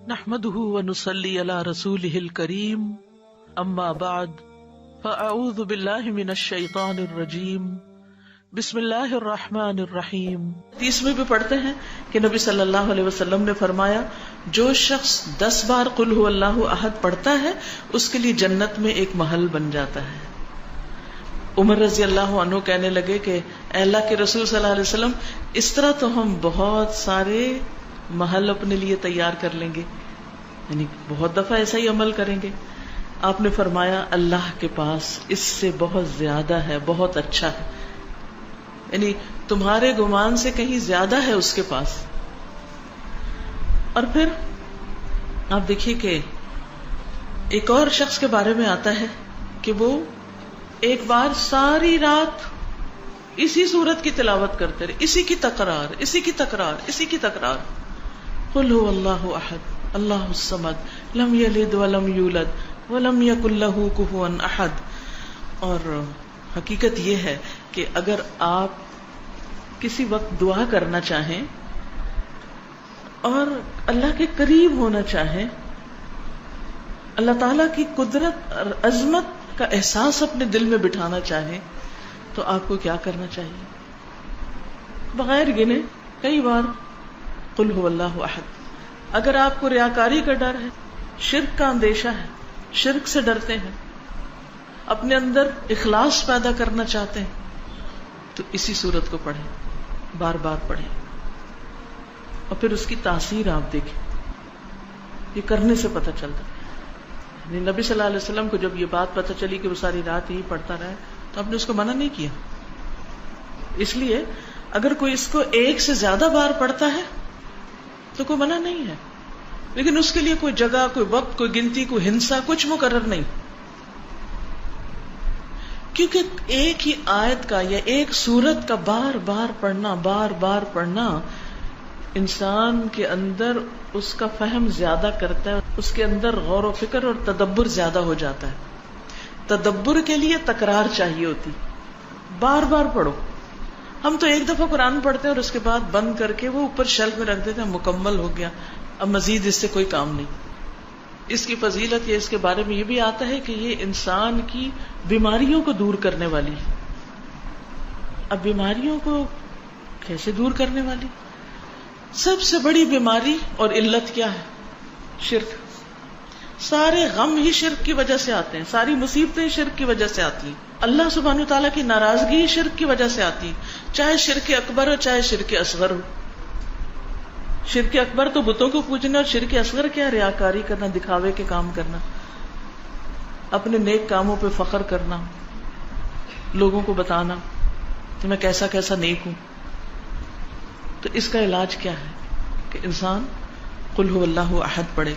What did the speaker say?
نحمده ونصلي على رسوله الكريم اما بعد فاعوذ بالله من الشیطان الرجیم بسم اللہ الرحمن الرحیم. 30 بھی پڑھتے ہیں کہ نبی صلی اللہ علیہ وسلم نے فرمایا جو شخص 10 بار قل هو اللہ احد پڑھتا ہے اس کے لیے جنت میں ایک محل بن جاتا ہے. عمر رضی اللہ عنہ کہنے لگے کہ اے اللہ کے رسول صلی اللہ علیہ وسلم اس طرح تو ہم بہت سارے محل اپنے لیے تیار کر لیں گے، یعنی بہت دفعہ ایسا ہی عمل کریں گے. آپ نے فرمایا اللہ کے پاس اس سے بہت زیادہ ہے، بہت اچھا ہے، یعنی تمہارے گمان سے کہیں زیادہ ہے اس کے پاس. اور پھر آپ دیکھیے کہ ایک اور شخص کے بارے میں آتا ہے کہ وہ ایک بار ساری رات اسی سورت کی تلاوت کرتے رہے، اسی کی تکرار، اسی کی تکرار، اسی کی تکرار. قل هو اللہ احد اللہ الصمد لم یلد ولم یولد ولم یکن لہ کفوا احد. اور حقیقت یہ ہے کہ اگر آپ کسی وقت دعا کرنا چاہیں اور اللہ کے قریب ہونا چاہیں، اللہ تعالی کی قدرت اور عظمت کا احساس اپنے دل میں بٹھانا چاہیں تو آپ کو کیا کرنا چاہیے؟ بغیر گنے کئی بار قل هو اللہ احد. اگر آپ کو ریاکاری کا ڈر ہے، شرک کا اندیشہ ہے، شرک سے ڈرتے ہیں، اپنے اندر اخلاص پیدا کرنا چاہتے ہیں تو اسی صورت کو پڑھیں، بار بار پڑھیں اور پھر اس کی تاثیر آپ دیکھیں. یہ کرنے سے پتہ چلتا ہے. نبی صلی اللہ علیہ وسلم کو جب یہ بات پتہ چلی کہ وہ ساری رات یہی پڑھتا رہا تو آپ نے اس کو منع نہیں کیا. اس لیے اگر کوئی اس کو ایک سے زیادہ بار پڑھتا ہے تو کوئی منع نہیں ہے، لیکن اس کے لیے کوئی جگہ، کوئی وقت، کوئی گنتی، کوئی ہنسا کچھ مقرر نہیں. کیونکہ ایک ہی آیت کا یا ایک سورت کا بار بار پڑھنا انسان کے اندر اس کا فہم زیادہ کرتا ہے، اس کے اندر غور و فکر اور تدبر زیادہ ہو جاتا ہے. تدبر کے لیے تکرار چاہیے ہوتی، بار بار پڑھو. ہم تو ایک دفعہ قرآن پڑھتے ہیں اور اس کے بعد بند کر کے وہ اوپر شیلف میں رکھ دیتے ہیں، مکمل ہو گیا، اب مزید اس سے کوئی کام نہیں. اس کی فضیلت یا اس کے بارے میں یہ بھی آتا ہے کہ یہ انسان کی بیماریوں کو دور کرنے والی. اب بیماریوں کو کیسے دور کرنے والی؟ سب سے بڑی بیماری اور علت کیا ہے؟ شرک. سارے غم ہی شرک کی وجہ سے آتے ہیں، ساری مصیبتیں شرک کی وجہ سے آتی ہیں. اللہ سبحانہ وتعالیٰ کی ناراضگی شرک کی وجہ سے آتی، چاہے شرک اکبر ہو چاہے شرک اصغر ہو. شرک اکبر تو بتوں کو پوجنا، اور شرک اصغر کیا؟ ریاکاری کرنا، دکھاوے کے کام کرنا، اپنے نیک کاموں پہ فخر کرنا، لوگوں کو بتانا کہ میں کیسا کیسا نیک ہوں. تو اس کا علاج کیا ہے کہ انسان قل هو اللہ احد پڑھے.